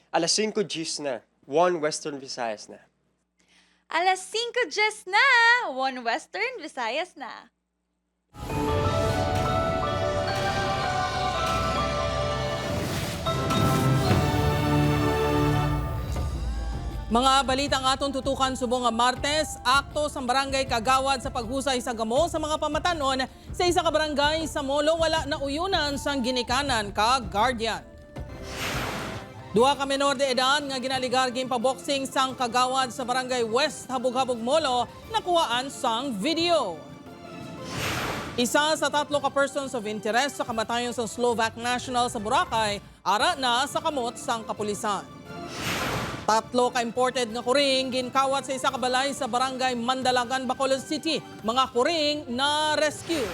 Alas 5 Gs na. 1 Western Visayas na. Alas 5 just na! One Western Visayas na. Mga balitang atong tutukan subong nga Martes, akto sa barangay Kagawad sa paghusay sa gamo sa mga pamatanon sa isa ka barangay sa Molo wala na uyunan sang ginikanan ka guardian. Duha ka menor de edad nga ginaligar gin pa-boxing sang Kagawad sa barangay West Habog-Habog Molo nakuhaan sang video. Isa sa 3 ka persons of interest sa kamatayon sa Slovak National sa Boracay ara na sa kamot sang kapulisan. 3 ka imported nga kuring ginkawat sa isa ka balay sa barangay Mandalagan, Bacolod City. Mga kuring na rescue.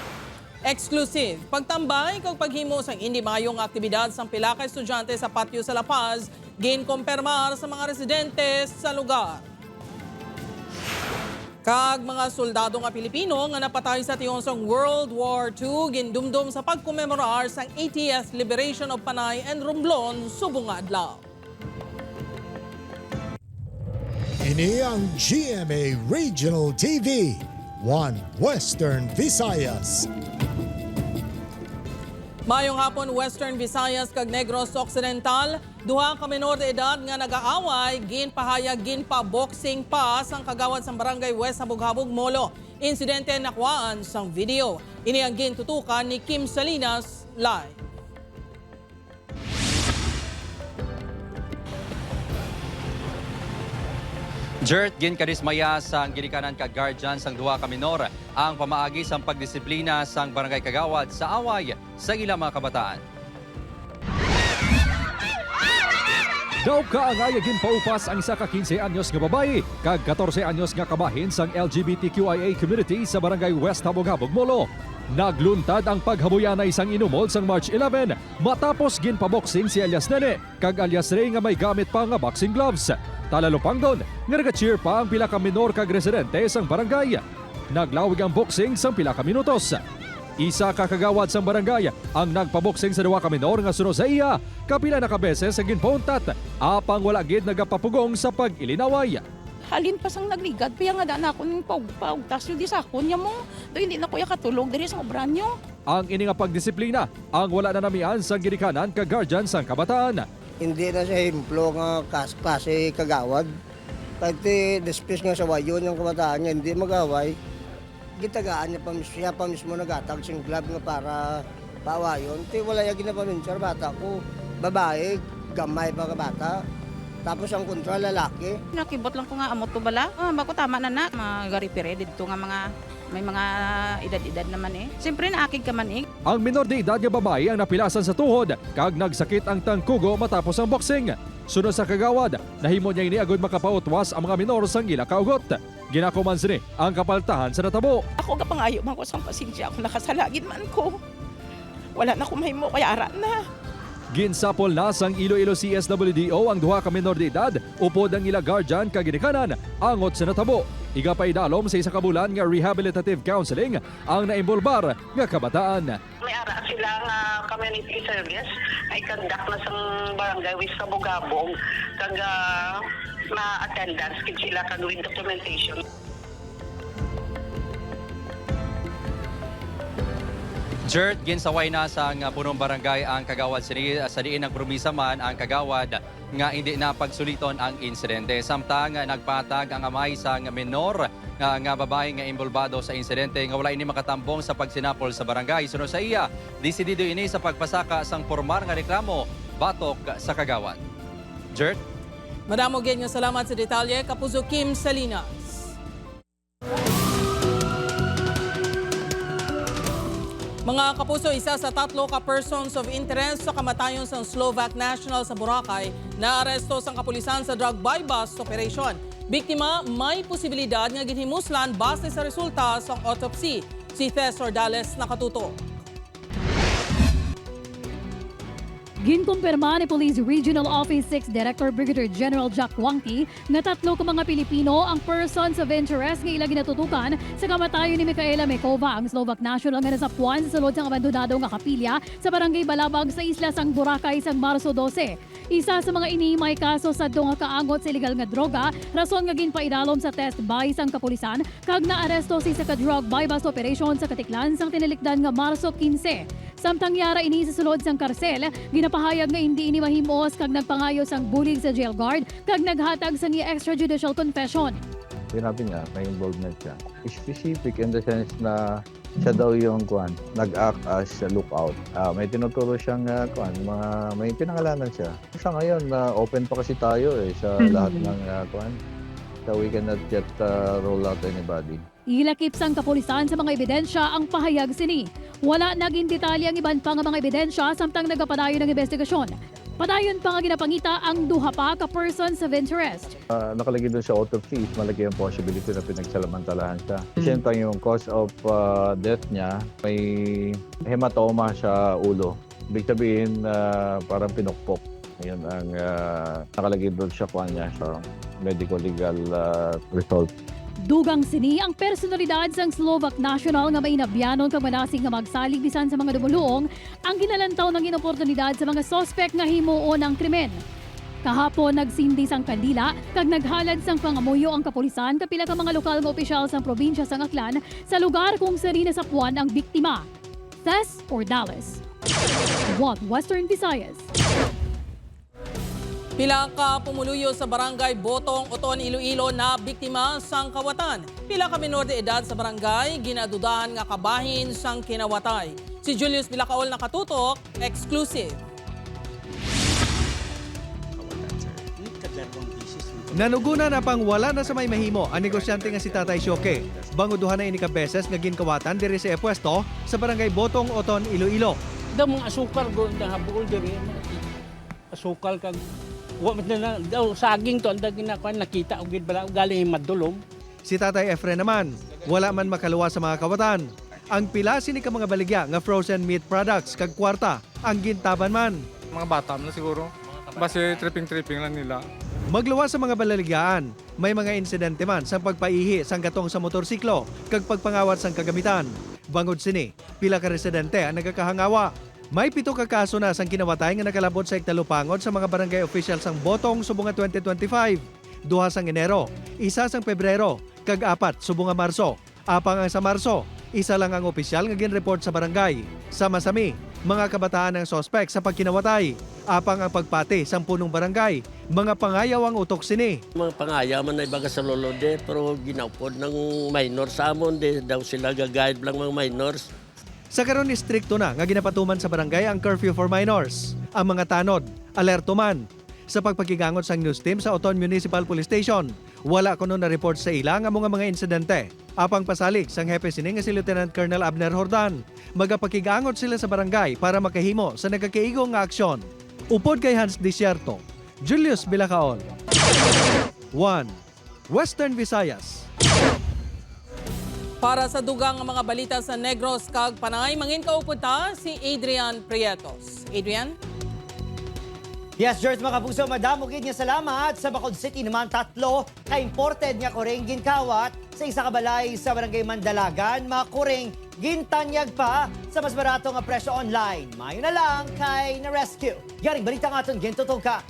Exclusive. Pagtambay kag paghimo sang hindi maayong aktibidad sang pila ka estudyante sa patio sa La Paz, ginkompirmar sa mga residente sa lugar. Kag mga soldado nga Pilipino nga napatay sa tiyon sang World War II gindumdum sa pagkomemorar sang 80th Liberation of Panay and Romblon subong nga adlaw. Ini ang GMA Regional TV, 1 Western Visayas. Mayong hapon Western Visayas kag Negros Occidental, duha ka menor de edad nga nagaaway ginpahayag ginpa-boxing pa sang kagawad sang barangay West Habog-Habog Molo. Insidente nakuhaan sang video. Ini ang gintutukan ni Kim Salinas live. Jert gin kadismaya sang ginikanan ka guardian sang duha ka minor ang pamaagi sang pagdisiplina sang barangay Kagawad sa away sa ilang mga kabataan. Daw kaangay ginpaupas ang isa ka 15 anyos nga babae kag 14 anyos nga kabahin sang LGBTQIA community sa barangay West Habog-Habog Molo. Nagluntad ang paghabuyan na isang inumol sang March 11 matapos ginpaboxing si alias Nene kag alias Ray nga may gamit pa nga boxing gloves. Talalupang doon, nga nag-cheer pa ang pila ka minor kag residente sang barangay. Naglawig ang boxing sang pila ka minutos. Isa ka kagawad sang barangay ang nagpaboxing sa duha ka minor nga sunod sa iya, kapila na ka beses sa ginpauntat, apang wala gid nagapapugong sa pag-ilinaway. Halin pa sang nagligad, kaya nga daan ako ng paugtas yung disakon niya mo. Do hindi na kuya katulog diri sa obran niyo. Ang ini nga pagdisiplina ang wala na namian sang ginikanan kag guardian sang kabataan. Hindi na sa himplo nga klase kagawad. Kahit dispis nga sa wayon yung kabataan niya, hindi magaway. Gitagaan niya siya pa mismo nagatag sing glove nga para pawayon. Wala yung ginapaminsyar bata ko. Babae, gamay pa ka bata. Tapos ang kontra lalaki. Nakibot lang ko nga amot to bala. Bako tama na na. Magaripire dito nga may mga edad-edad naman eh. Siyempre naakig ka man eh. Ang minor de edad nga babae ang napilasan sa tuhod kag nagsakit ang tangkugo matapos ang boxing. Sunod sa kagawad, nahimo niya ini agud makapautwas ang mga minor sang ila kaugot. Ginakuman sini ang kapaltahan sa natabo. Ako ka pangayo man ko sang pasensya ako nakasalagid man ko. Wala na ko mahimo kaya ara na. Ginsapol na sang Iloilo CSWDO ang duha ka menor de edad upod ang ila guardian kag ginikanan angot sa natabo. Iga pa idalom sa isa ka bulan nga rehabilitative counseling ang naimbolbar nga kabataan. May ara sila nga community service ay kandak na sa barangay West Habog-Habog kag ma-attendance kid sila kag with documentation. Jert ginsaway na sang punong barangay ang kagawad sa diin ng promisa man ang kagawad nga hindi na pagsuliton ang insidente. Samtang nagpatag ang amay sang minor nga babae nga imbolbado sa insidente nga wala ini makatambong sa pagsinapol sa barangay. Sunod sa iya, desidido ini sa pagpasaka sang formal nga reklamo batok sa kagawad. Jert? Madamo gid nga salamat sa detalye Kapuso Kim Salinas. Mga kapuso, isa sa 3 ka persons of interest sa kamatayon sa Slovak National sa Boracay na aresto sang kapulisan sa drug buy-bust operation. Biktima may posibilidad nga ginhimuslan base sa resulta sa autopsy. Si Tess Ordales nakatuto. Ginkumpirma ni Police Regional Office 6 Director Brigadier General Jack Wangti nga 3 ka mga Pilipino ang persons of interest nga ila ginatutukan sa kamatayon ni Micaela Mekova, ang Slovak national nga nasapuan sa sulod sang abandonado nga kapilya sa barangay Balabag sa isla sang Boracay sang Marso 12. Isa sa mga ini may kaso sa nga kaangot sa illegal nga droga, rason nga ginpaidalom sa test buy sang kapulisan kag naaresto si sa drug buy bust operation sa Katiklan sang tinilikdan nga Marso 15. Samtang yara ini sa sulod sang karsel, ginapahayag nga hindi ini mahimos kag nagpangayo sang bulig sa jail guard kag naghatag sang extrajudicial confession. Sinabi niya, may involvement siya. Specific in the sense na siya daw yung nag-act as a lookout. May tinuturo siyang may pinangalanan siya. Sa ngayon, open pa kasi tayo sa lahat ng so we cannot yet roll out anybody. Ilakip sang kapulisan sa mga ebidensya ang pahayag sini. Wala naging detalye ang iban pa nga mga ebidensya samtang nagapadayon ng investigasyon. Padayon pa nga ginapangita ang duha pa ka persons of interest. Nakalagay doon sa autopsy is malaki ang possibility na pinagsalamantalahan siya. Same time yung cause of death niya, may hematoma sa ulo. Ibig sabihin parang pinukpok. Yun ang nakalagay doon sa medical legal result. Dugang sini ang personalidad sang Slovak national nga may nabyanon kag manasig nga magsalig bisan sa mga dumuluong ang ginalantaw ng inoportunidad sa mga sospek nga himuon ang krimen. Kahapon nagsindi sang kandila kag naghalad sang pangamuyo ang kapulisan kapila ka mga lokal nga opisyal sang probinsya sang Aklan sa lugar kung sari nasapuan ang biktima. Tess Dallas, One Western Visayas. Pila ka pumuluyo sa barangay Botong, Oton, Iloilo na biktima sang kawatan. Pila ka menor de edad sa barangay, ginadudahan nga kabahin sang kinawatay. Si Julius Bilacaol nakatutok, exclusive. Nanuguna na pang wala na sa may mahimo ang negosyante nga si Tatay Shoke. Banguduhan na ini ka beses nga ginkawatan diri sa pwesto sa barangay Botong, Oton, Iloilo. Da mga asukal go na habol diri. Asukal kag wa na daw saging to anda ginakuan nakita og gid bala galing madulom. Si Tatay Efren naman, wala man makaluwa sa mga kawatan. Ang pila sini ka mga baligya nga frozen meat products kag kwarta ang gintaban man. Mga bata na siguro. Base tripping lang nila. Magluwa sa mga balaligyan, may mga insidente man sa pagpaihi sang gatong sa motorsiklo kag pagpangawat sang kagamitan. Bangod sini, pila ka residente ang nagakahangawa. May 7 ka kaso na sang kinawatay nga nakalabot sa iktalupangod sa mga barangay official sang Botong subong 2025. 2 sang Enero, 1 sang Pebrero, kag 4 subong Marso. Apang ang sa Marso, 1 lang ang opisyal nga ginreport sa barangay. Sama-sami, mga kabataan ang sospek sa pagkinawatay. Apang ang pagpati sang punong barangay, mga pangayaw ang utok sini. Mga pangayaw man ay baga sa lolode pero ginaupod ng minor sa amon daw sila gagayad lang mga minors. Sa karon istrikto na nga ginapatuman sa barangay ang curfew for minors. Ang mga tanod, alerto man. Sa pagpakigangot sang news team sa Oton Municipal Police Station, wala kuno na report sa ila nga mga insidente. Apang pasalig sang hepe sini nga si Lieutenant Colonel Abner Hordan. Magapakigangot sila sa barangay para makahimo sa nagkakiigong nga aksyon. Upod kay Hans Desierto, Julius Bilacaol. 1 Western Visayas. Para sa dugang mga balita sa Negros kag Panay, mangin kaupunta si Adrian Prietos. Adrian? Yes, George, mga kapuso, madamo gid nga salamat sa Bacolod City naman 3 ka imported nga kureng ginkawat sa isa ka balay sa barangay Mandalagan, mga kureng gintanyag pa sa mas barato nga presyo online. Mayo na lang kay na-rescue. Yaring balita nga aton gintutong ka.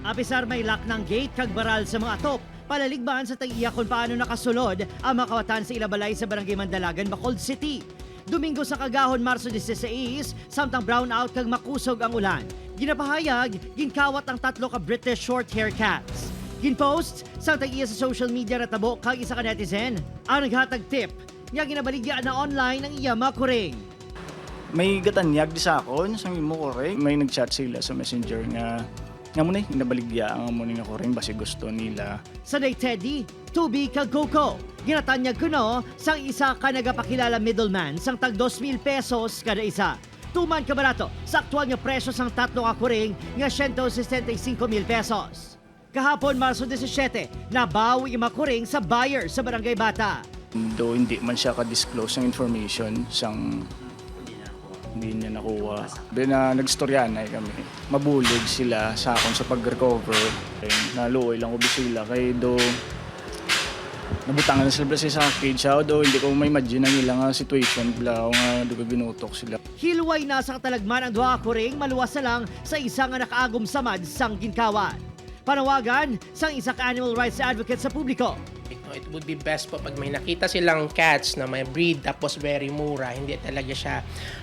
Apisar may lock ng gate kag baral sa mga atop. Palaligbahan sa tag-iya kung paano nakasulod ang mga kawatan sa ilabalay sa barangay Mandalagan, Bacolod City. Domingo sa kagahon, Marso 16, samtang brownout kag makusog ang ulan. Ginapahayag, ginkawat ang 3 ka British short hair cats. Ginpost sa tag-iya sa social media na tabo kag isa ka netizen ang naghatag tip nga ginabaligya na online ang iya makuring. May gatanyag di sa akon sa imo kuring. May nagchat sila sa messenger nga muna nabaligya ang muna nga kuring basi gusto nila. Sa day Teddy, Tubi kag Coco. Ginatanyag kuno sang isa ka nagapakilala middleman sang tag 2,000 pesos kada isa. Tuman ka barato sa aktual nga presyo sang 3 ka kuring nga 165,000 pesos. Kahapon Marso 17, nabawi ang makuring sa buyer sa Barangay Bata. Though hindi man siya ka-disclose ng information sang Hindi niya nakuha. Then nagstoryan na kami. Mabulig sila sa akon sa pag-recover. Naluoy lang ko sila kay do nabutangan na sila sa cage out do hindi ko may imagine ang ilang situation bla o nga do ginutok sila. Hilway na sa katalagman ang duha kuring maluwas na lang sa isang nakaagom samad sang ginkawan. Panawagan sang isa ka animal rights advocate sa publiko. It would be best po pag may nakita silang cats na may breed tapos very mura, hindi talaga siya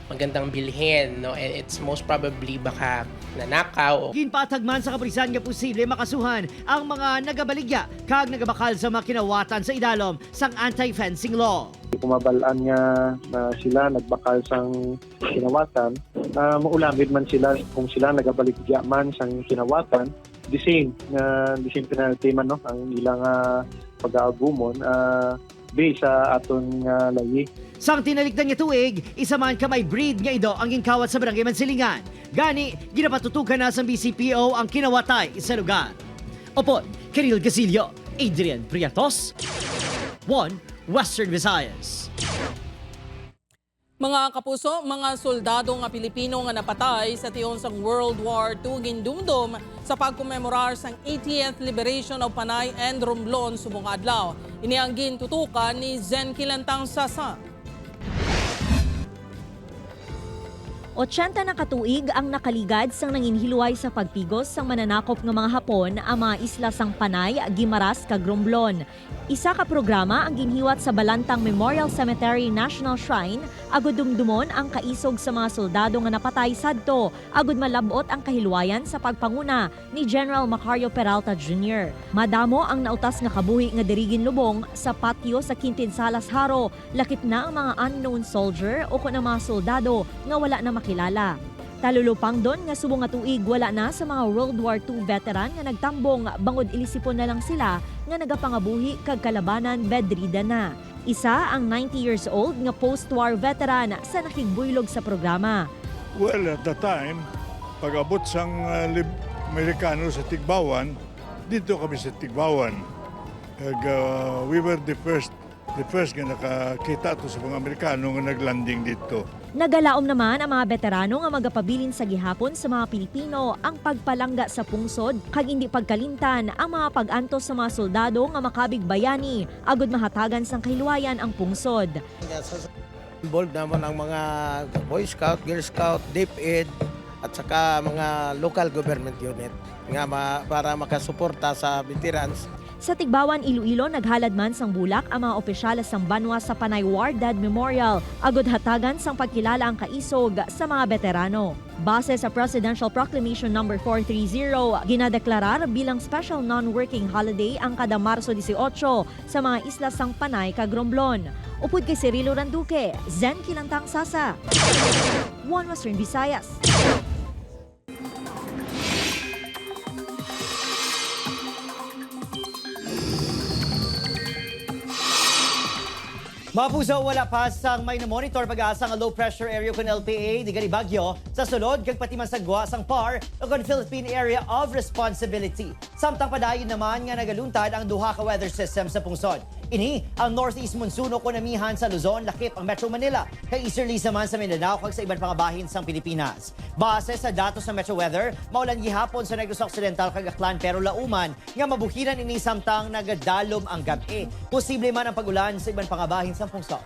magandang bilhin, no? And it's most probably baka nanakaw. Ginpatagman sa kapulisan nga posible makasuhan ang mga nagabaligya kag nagabakal sa mga kinawatan sa idalom sang anti-fencing law. Kumabalaan nga na sila nagbakal sang kinawatan, maulamid man sila kung sila nagabaligya man sang kinawatan, the same penalty man no ang ilang pag-aagumon based sa aton nga layi. Sang tinalikdan nga tuig, isa man ka may breed nga ido ang ginkawat sa Barangay Mansilingan. Gani, ginapatutukan na sa BCPO ang kinawatay sa lugar. Opon, Kiril Gasilio, Adrian Priatos, 1 Western Visayas. Mga kapuso, mga soldado nga Pilipino nga napatay sa tiyon sang World War II gindumdum sa pagkomemorar sang 80th Liberation of Panay and Romblon subong adlaw. Ini ang gintutukan ni Zen Kilantang Sasa. 80 na katuig ang nakaligad sang nanginhiluway sa pagpigos sang mananakop nga mga Hapon ang mga isla sang Panay, Guimaras kag Romblon. Isa ka programa ang ginhiwat sa Balantang Memorial Cemetery National Shrine agud dumdumon ang kaisog sa mga soldado nga napatay sadto agud malabot ang kahiluwayan sa pagpanguna ni General Macario Peralta Jr. Madamo ang nautas nga kabuhi nga dirigin lubong sa patio sa Quintinsalas Haro, lakip na ang mga unknown soldier o kun ang mga soldado nga wala na makilala. Talulupang doon nga subong nga tuig wala na sa mga World War II veteran nga nagtambong bangod ilisipon na lang sila nga nagapangabuhi kag kalabanan bedridden na. Isa ang 90 years old nga post-war veteran sa nakigbuylog sa programa. Well, at the time, pag-abot sang Amerikano sa Tigbawan, dito kami sa Tigbawan. We were the first nga nakakita to sa mga Amerikano nga naglanding dito. Nagalaom naman ang mga veterano nga magapabilin sa gihapon sa mga Pilipino ang pagpalangga sa pungsod kag hindi pagkalimtan ang mga pag-antos sa mga soldado nga makabig bayani agud mahatagan sang kahiluwayan ang pungsod. Involved naman ang mga Boy Scout, Girl Scout, DepEd at saka mga local government unit nga para makasuporta sa veterans. Sa Tigbawan, Iloilo, naghalad man sang bulak ang mga opisyalis sang Banwa sa Panay War Dead Memorial agud hatagan sang pagkilala ang kaisog sa mga veterano. Base sa Presidential Proclamation No. 430, ginadeklarar bilang special non-working holiday ang kada Marso 18 sa mga isla sang Panay kag Romblon. Upod kay Cirilo Randuque, Zen Kilantang Sasa, 1 Western Visayas. Mga puso, wala pa sang may na-monitor pag-asa nga low pressure area kun LPA di gali Bagyo sa sulod kag pati man sagwa sang PAR o kun Philippine Area of Responsibility. Samtang padayon naman nga nagaluntad ang duha ka weather system sa pungsod. Ini ang northeast monsoon o kunamihan sa Luzon, lakip ang Metro Manila, kay easterly naman sa Mindanao kag sa ibang pangabahin sang Pilipinas. Base sa datos sa Metro Weather, maulan gihapon sa Negros Occidental kag Aklan pero lauman nga mabukiran ini samtang nagadalom ang gabi. Posible man ang pagulan sa ibang pangabahin sang pungsod.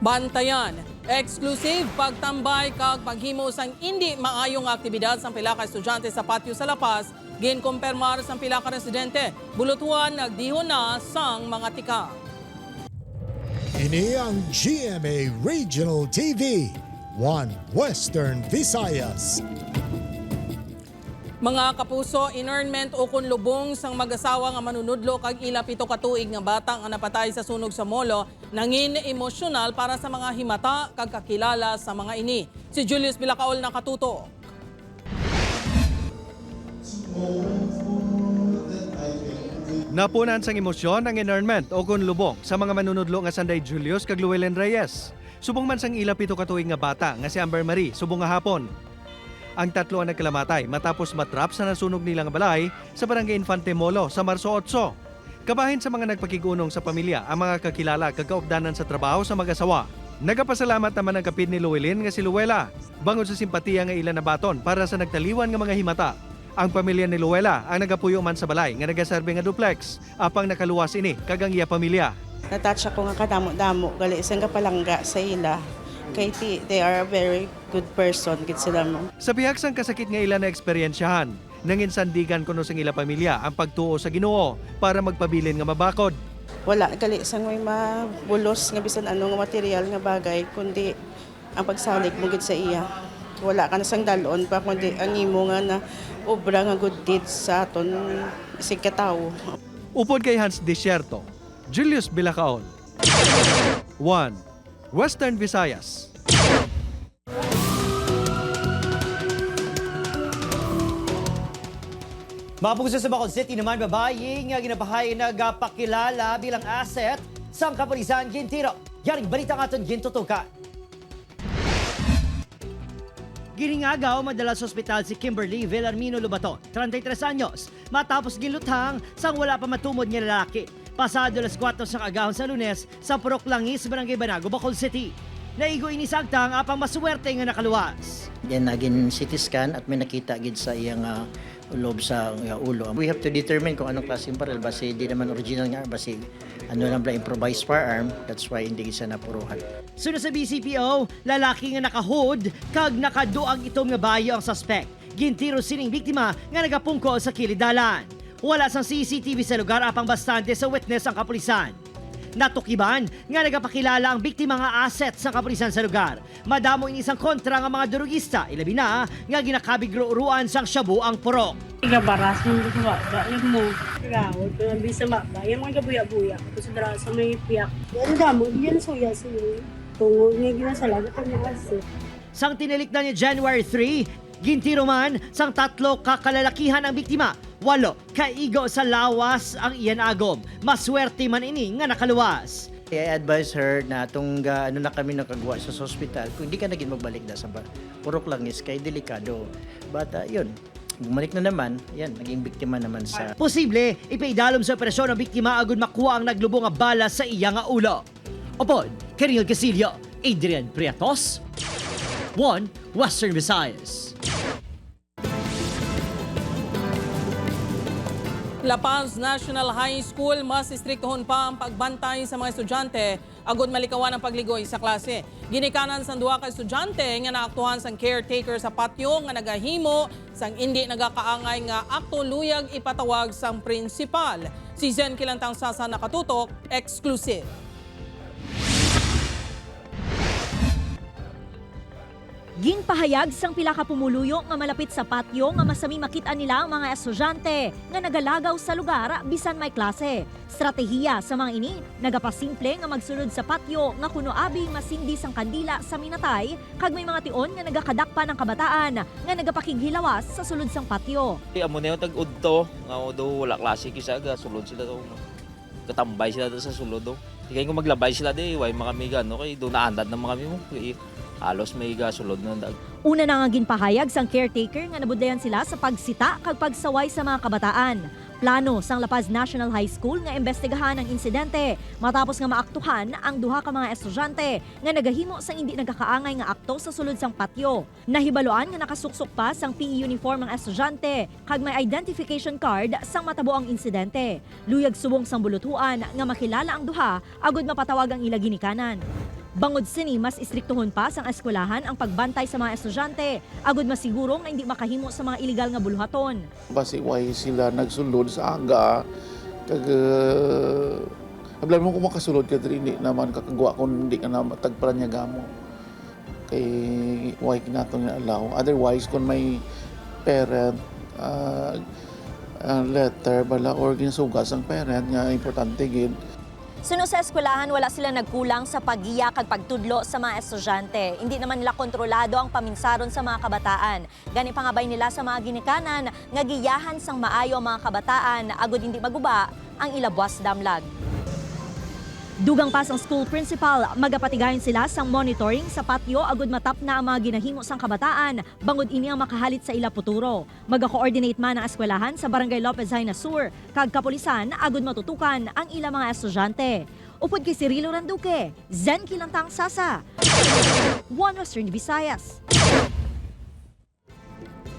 Bantayan, exclusive pagtambay kag paghimo sang hindi maayong aktibidad sang pila ka estudyante sa patio sa Lapas, ginkumpirmar sang pila ka residente. Bulutuan nagdihon na sang mga tika. Ini ang GMA Regional TV, 1 Western Visayas. Mga kapuso, inurnment o kunlubong sang mag-asawa nga manunudlo kag ila 7 ka tuig nga bata nga napatay sa sunog sa molo nangin emosyonal para sa mga himata kag kakilala sa mga ini. Si Julius Bilacaol nakatuto. Napunan sang emosyon ang inurnment o kunlubong sa mga manunudlo nga Sanday Julius kag Llewellyn Reyes. Subong man sang ila 7 ka tuig nga bata nga si Amber Marie subong nga hapon. Ang 3 ang nagkalamatay matapos matrap sa nasunog nilang balay sa Barangay Infante Molo sa Marso 8. Kabahin sa mga nagpakigunong sa pamilya ang mga kakilala kag kaugdanan sa trabaho sa mag-asawa. Nagapasalamat naman ang kapit ni Llewellyn nga si Luella. Bangod sa simpatiya nga ila nabaton para sa nagtaliwan nga mga himata. Ang pamilya ni Luella ang nagapuyo man sa balay nga nagaserbe nga duplex. Apang nakaluwas ini kagang iya pamilya. Natouch ako nga kadamo-damo gali isang kapalangga sa ila. Kay they are a very good person gid sila mo. Sa bihag sang kasakit nga ila na eksperyensyahan, nanginsandigan kuno sang ila pamilya ang pagtuo sa Ginoo para magpabilin nga mabakod. Wala gali isang may mabulos nga bisan ano nga material nga bagay kundi ang pagsalig mo gid sa iya. Wala ka na sang dalon pa kundi ang imo nga na obra nga good deeds sa aton isig katawo. Upod kay Hans Desierto, Julius Bilacaon. 1. Western Visayas. Mapuso sa Bacolod City naman, babae nga ginabahay nagapakilala bilang asset sa kapulisan Gintiro. Yaring balita nga itong gintutukan. Giningagaw madala sa ospital si Kimberly Villarmino Lubaton, 33 anyos, matapos giluthang sang wala pa matumod nga lalaki. Pasado las 4 sa agahon sa Lunes sa Purok Langis, Barangay Banago, Bacolod City. Naigo inisagtang apang masuwerte nga nakaluwas. Yan naging CT scan at may nakita gid sa iyang ulob sa ulo. We have to determine kung anong klaseng baril. Basi di naman original nga, basi ano lang ba improvised firearm. That's why hindi isa napuruhan. Sunod sa BCPO, lalaki nga nakahood kag nakaduang itom nga bayo ang suspect. Gintiro sining biktima nga nagapungko sa kilidalan. Wala sang CCTV sa lugar apang bastante sa witness ang kapulisan. Natukiban nga nagapakilala ang biktima nga asset sa kapulisan sa lugar. Madamo ini isang kontra nga mga durugista, ilabi na nga ginakabigro-uruan sang shabu ang purok. Igabaras mo sa maba, yung mo. Rawod, kung sa maba, yung mga gabuya-buya. Kasi dara sa may piyak. Ano damo, yan suya sa iyo. Tungo nga ginasalagot ang mga asset. Sang tinilik na niya January 3, Gintiro man sang 3 kakalalakihan ang biktima. 8 kaigo sa lawas ang iyan agom. Maswerte man ini nga nakaluwas. I advise her na itong ano na kami nakagawa sa hospital, kung hindi ka naging magbalik na sa Purok Langis, kay delikado. But yun, bumalik na naman, yan, naging biktima naman sa... Posible, ipaidalom sa operasyon ang biktima agud makuha ang naglubong nga bala sa iya nga ulo. Upod, Karil Casillo, Adrian Priatos, 1 Western Visayas. La Paz National High School, mas istriktohon pa ang pagbantay sa mga estudyante agud malikawan ang pagligoy sa klase. Ginikanan sang duha ka estudyante nga naaktuhan sang caretaker sa patio nga nagahimo sang hindi nagakaangay nga akto luyag ipatawag sang principal. Si Zen Kilantang Sasa nakatutok, exclusive. Ginpahayag sang pila ka pumuluyo nga malapit sa patio nga masami makita nila ang mga estudyante nga nagalagaw sa lugar bisan may klase. Stratehiya sa mga ini, nagapasimple nga magsulod sa patio nga kuno abi masindi sang kandila sa minatay kag may mga tion nga nagakadakpa ng kabataan nga nagapakighilawas sa sulod sang patio. Amo na yung tag-udto, nga do wala klase kisa ga sulod sila do. Katambay sila do sa sulod do. Kaya kung maglabay sila di, way mga miga no kay do naandad ng mga mimo. Halos may gasulod na dag. Una na nga ginpahayag sang caretaker nga nabudlayan sila sa pagsita kag pagsaway sa mga kabataan. Plano sang La Paz National High School nga imbestigahan ang insidente matapos nga maaktuhan ang duha ka mga estudyante nga nagahimo sang hindi nagkakaangay nga akto sa sulod sang patio. Nahibaloan nga nakasuksok pa sang PE uniform ang estudyante kag may identification card sang matabo ang insidente. Luyag subong sang bulutuan nga makilala ang duha agud mapatawag ang ila ginikanan. Bangod sini, mas istriktohon pa sang eskwelahan ang pagbantay sa mga estudyante, agud masiguro nga hindi makahimo sa mga iligal nga buluhaton. Basi why sila nagsulod sa aga, kag ablan mo kung makasulod ka hindi naman kakagawa kung hindi ka na matagparan niya gamo. Kay why kinatong na allow. Otherwise, kung may parent letter bala or ginsugas ang parent nga importante gid. Sunod sa eskwelahan, wala sila nagkulang sa paggiya kag pagtudlo sa mga estudyante. Hindi naman nila kontrolado ang paminsaron sa mga kabataan. Gani pangabay nila sa mga ginikanan nga giyahan sang maayo ang mga kabataan agud hindi maguba ang ilabwas damlag. Dugang pa sang school principal, magapatigayon sila sang monitoring sa patio agud matap na ang mga ginahimo sang kabataan bangod ini ang makahalit sa ila puturo. Maga-coordinate man ang eskwelahan sa Barangay Lopez Haina Sur kag kapulisan agud matutukan ang ila mga estudyante. Upod kay Cirilo Randuque, Zen Kilantang Sasa, One Western Visayas.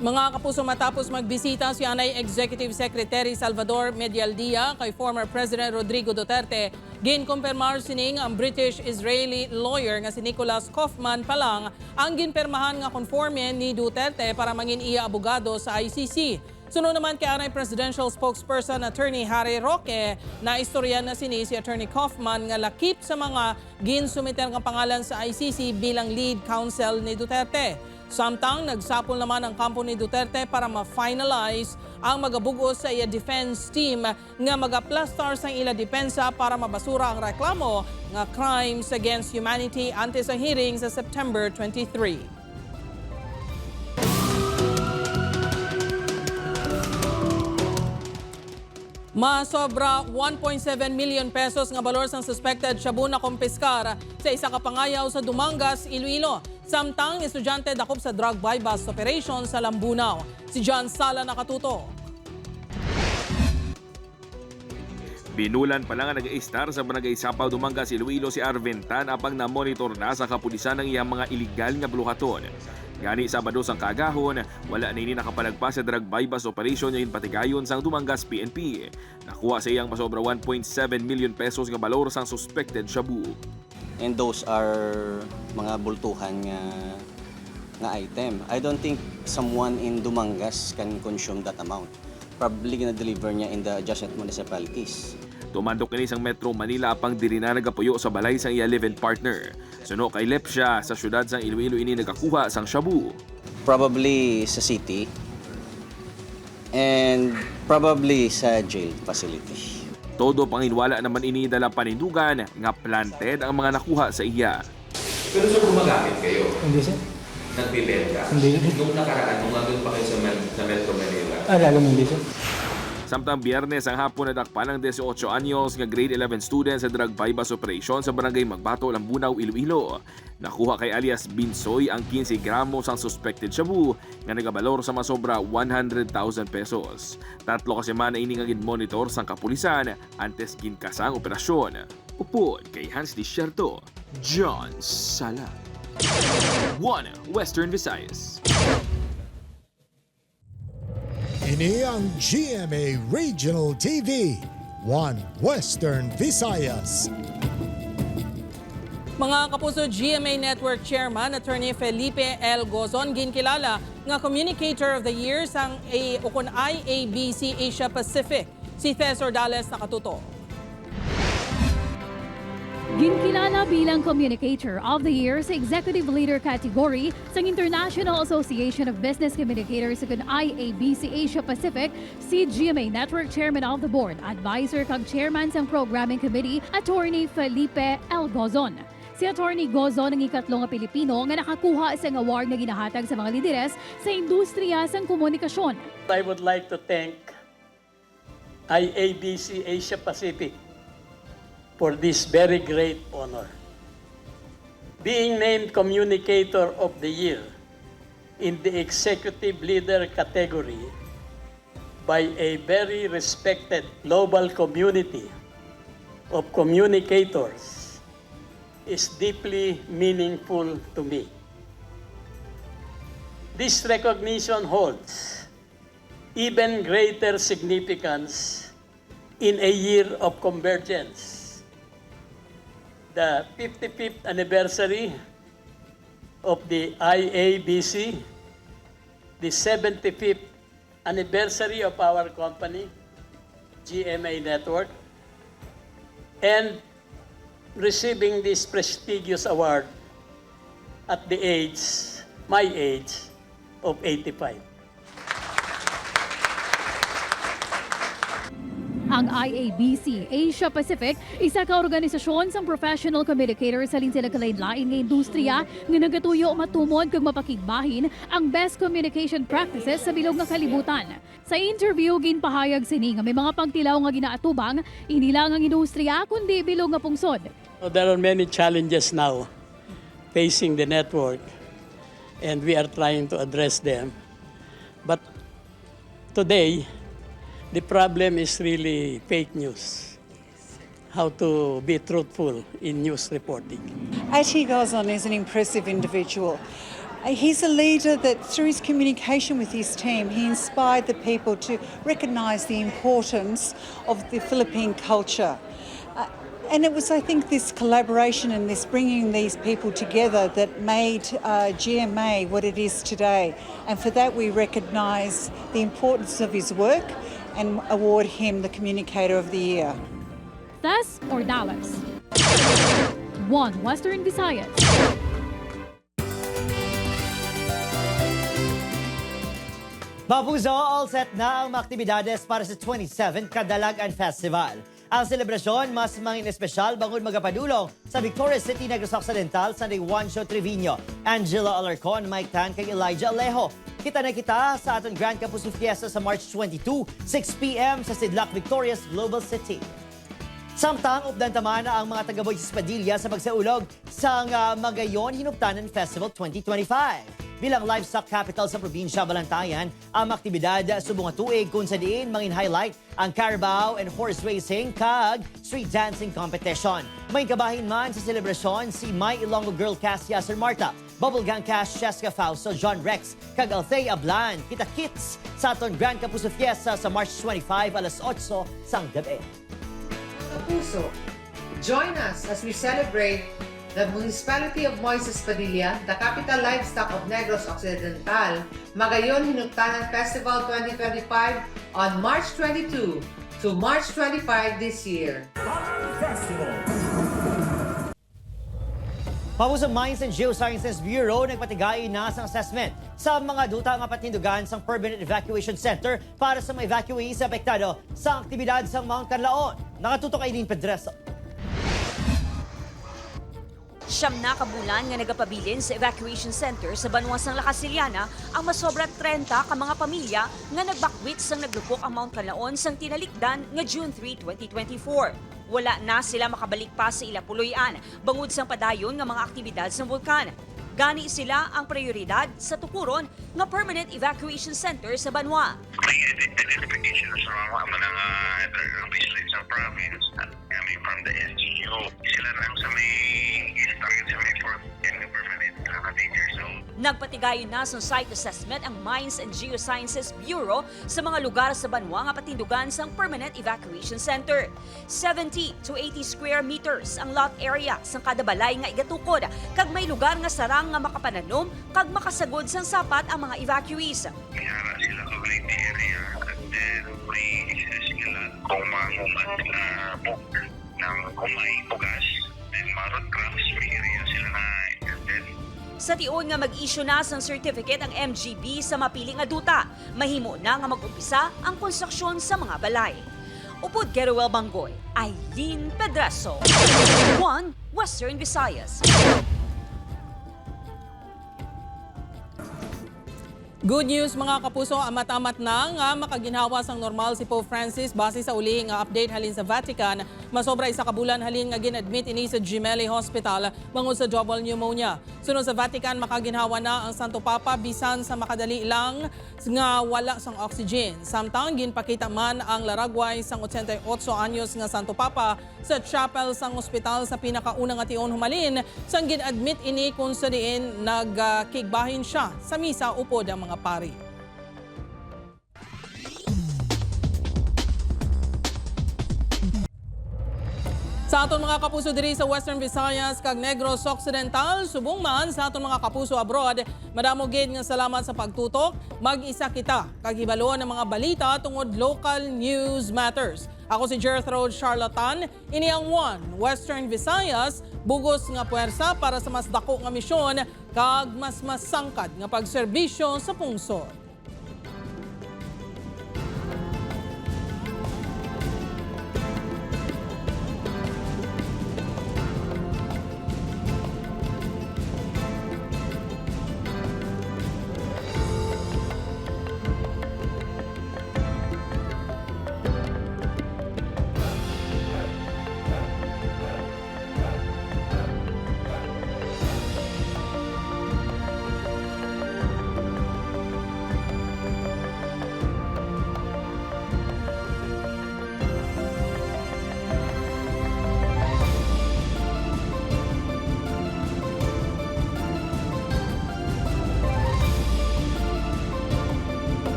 Mga kapuso, matapos magbisita si Anay Executive Secretary Salvador Medialdia kay former President Rodrigo Duterte, ginkumpirmar sining ang British-Israeli lawyer nga si Nicholas Kaufman pa lang ang ginpermahan nga conforme ni Duterte para mangin iya abogado sa ICC. Sunod naman kay Anay Presidential Spokesperson Attorney Harry Roque, na istorya na sini si Attorney Kaufman nga lakip sa mga ginsumiter nga pangalan sa ICC bilang lead counsel ni Duterte. Samtang nagsapol naman ang kampo ni Duterte para ma-finalize ang magabugos sa iya defense team nga mag-aplastar sa ila depensa para mabasura ang reklamo nga crimes against humanity ante sa hearing sa September 23. Masobra 1.7 million pesos nga balor sang suspected shabu na kumpiskar sa isa ka pangayaw sa Dumangas, Iloilo. Samtang estudyante dakop sa drug buy-bust operation sa Lambunaw. Si John Sala nakatuto. Binulan pa lang ang nag-i-star sa Barangay Sapaw, Dumangas, Iloilo si Arvin Tan apang na-monitor na sa kapulisan ng iyang mga iligal nga bluhaton. Gani Sabado sang kagahon, wala na ini nakapalagpas sa drug buy-bust operation yung patigayon sang Dumangas PNP. Nakuha sa iyang pasobra 1.7 million pesos nga balor sang suspected shabu. And those are mga bultuhan nga item. I don't think someone in Dumangas can consume that amount. Probably gina-deliver niya in the adjacent municipalities. Tumandok kini sang Metro Manila apang diri na nagapuyo sa balay sang iya live-in partner. Suno kay Lepsya sa syudad sang Iloilo ini nagakuha sang shabu. Probably sa city and probably sa jail facility. Todo panginwala naman ini dala panindugan nga planted ang mga nakuha sa iya. Pero sir, gumagamit kayo? Hindi sir. Nagbibenta? Hindi. Nung nakaraan, nung nandun pa kayo sa Metro Manila? Lalo hindi sir. Samtang Biyernes ang hapon nadakpan ng 18 anyos nga grade 11 student sa drug buy-bust operation sa Barangay Magbato, Lambunaw, Iloilo. Nakuha kay alias Binsoy ang 15 gramos ang suspected shabu nga nagabalor sa masobra 100,000 pesos. Tatlo kasi man ini nga gin-monitor sang kapulisan antes ginkasang operasyon. Upod kay Hans Desierto, John Sala. One Western Visayas. Ini ang GMA Regional TV, One Western Visayas. Mga kapuso, GMA Network Chairman Attorney Felipe L. Gozon ginkilala nga Communicator of the Year sang IABC Asia Pacific. Si Tess Ordales nakatuto. Ginkilala bilang Communicator of the Year sa Executive Leader category sa International Association of Business Communicators sa IABC Asia Pacific si GMA Network Chairman of the Board, Advisor kag Chairman sang Programming Committee, Attorney Felipe L. Gozon. Si Attorney Gozon ang ikatlong Pilipino nga nakakuha sa award na ginahatag sa mga lideres sa industriya sang komunikasyon. I would like to thank IABC Asia Pacific for this very great honor. Being named Communicator of the Year in the Executive Leader category by a very respected global community of communicators is deeply meaningful to me. This recognition holds even greater significance in a year of convergence. The 55th anniversary of the IABC, the 75th anniversary of our company, GMA Network, and receiving this prestigious award at the age, my age, of 85. Ang IABC Asia Pacific, isa ka organisasyon sang professional communicators sa sila kalain-lain nga industriya nga nagatuyo matumod kag mapakigbahin ang best communication practices sa bilog nga kalibutan. Sa interview ginpahayag sini nga may mga pagtilaw nga ginaatubang hindi lang ang industriya kundi bilog nga pungsod. There are many challenges now facing the network and we are trying to address them. But today, the problem is really fake news. how to be truthful in news reporting. As he goes on, he's an impressive individual. He's a leader that through his communication with his team, he inspired the people to recognise the importance of the Philippine culture. And it was, I think, this collaboration and this bringing these people together that made GMA what it is today. And for that, we recognise the importance of his work and award him the Communicator of the Year. Thus or Dallas? 1 Western Visayas. Mapuzo, all set na ang mga aktibidades para sa 27th Kadalagan Festival. Ang selebrasyon mas mangin espesyal bangon magapadulong sa Victoria City, Negros Occidental, Sunday Juancho Trevino, Angela Alarcon, Mike Tan, kay Elijah Alejo. Kita na kita sa ating Grand Kapuso Fiesta sa March 22, 6 p.m. sa Sidlac, Victoria's Global City. Samtang updan taman ang mga taga-Boy sa Padilla sa pagsaulog sa Magayon Hinugtanan Festival 2025. Bilang livestock capital sa probinsya Balantayan, ang aktibidad subong nga tuig kung sa diin mangin highlight ang Carabao and horse racing kag street dancing competition. May kabahin man sa selebrasyon si My Ilonggo Girl Cast Yasser Marta, Bubblegang Cast Cheska Fausto, John Rex, kag Althea Ablan, kita kits sa aton Grand Kapuso Fiesta sa March 25 alas 8 sang gabi. Kapuso, join us as we celebrate the Municipality of Moises Padilla, the capital livestock of Negros Occidental, Magayon Hinugtanan Festival 2025 on March 22 to March 25 this year. Pamuso Mines and Geosciences Bureau nagpatigay na sa assessment sa mga duta nga patindugan sa Permanent Evacuation Center para sa mga evacuees apektado sa aktibidad sa Mount Canlaon. Nakatutok ay din Pedreso. Siyam na kabulan nga nagapabilin sa evacuation center sa Banwasang La Casiliana ang masobra 30 ka mga pamilya nga nagbakwit sang naglupok ang Mount Canlaon sang tinalikdan nga June 3, 2024. Wala na sila makabalik pa sa ila puloy-an bangod sang padayon nga mga aktibidad sa vulkan. Gani sila ang prioridad sa tukuron nga Permanent Evacuation Center sa Banwa. Identification sa mga baselines ng province at coming from the LGU. Sila lang sa may target sa may fourth and permanent danger zone. Nagpatigayon na sa site assessment ang Mines and Geosciences Bureau sa mga lugar sa Banwa nga patindugan sa Permanent Evacuation Center. 70 to 80 square meters ang lot area sa kada balay nga igatukod kag may lugar nga sarang nga makapananom kag makasagod sang sapat ang mga evacuees. Mayara sila ka waiting area at then may existing lot kung mahumat na book ng kung may bugas then marot crafts may area sila na intended. Sa tiyon nga mag-issue na sang certificate ang MGB sa mapiling nga duta, mahimo na nga mag-umpisa ang konstruksyon sa mga balay. Upod Geruel Banggoy, Aileen Pedreso, 1 Western Visayas. Good news mga kapuso, amatamat na nga makaginhawa sang normal si Pope Francis base sa uli nga update halin sa Vatican. Masobra isa ka bulan halin nga ginadmit ini sa Gemelli Hospital bangod sa double pneumonia. Sunod sa Vatican, makaginhawa na ang Santo Papa bisan sa makadali lang nga wala sang oxygen. Samtang ginpakita man ang laragway sang 88 anyos nga Santo Papa sa chapel sang ospital sa pinakaunang nga tion humalin sang ginadmit ini kung sa diin nagkigbahin siya sa misa upod ang mga pari. Sa aton mga kapuso diri sa Western Visayas kag Negros Occidental, subong man sa aton mga kapuso abroad, madamo gid nga salamat sa pagtutok. Mag-isa kita kag hibalo ng mga balita tungod local news matters. Ako si Jethro Charlatan, ini ang 1 Western Visayas, bugos nga puwersa para sa mas dako nga misyon kag mas masangkad nga pagserbisyo sa pungsod.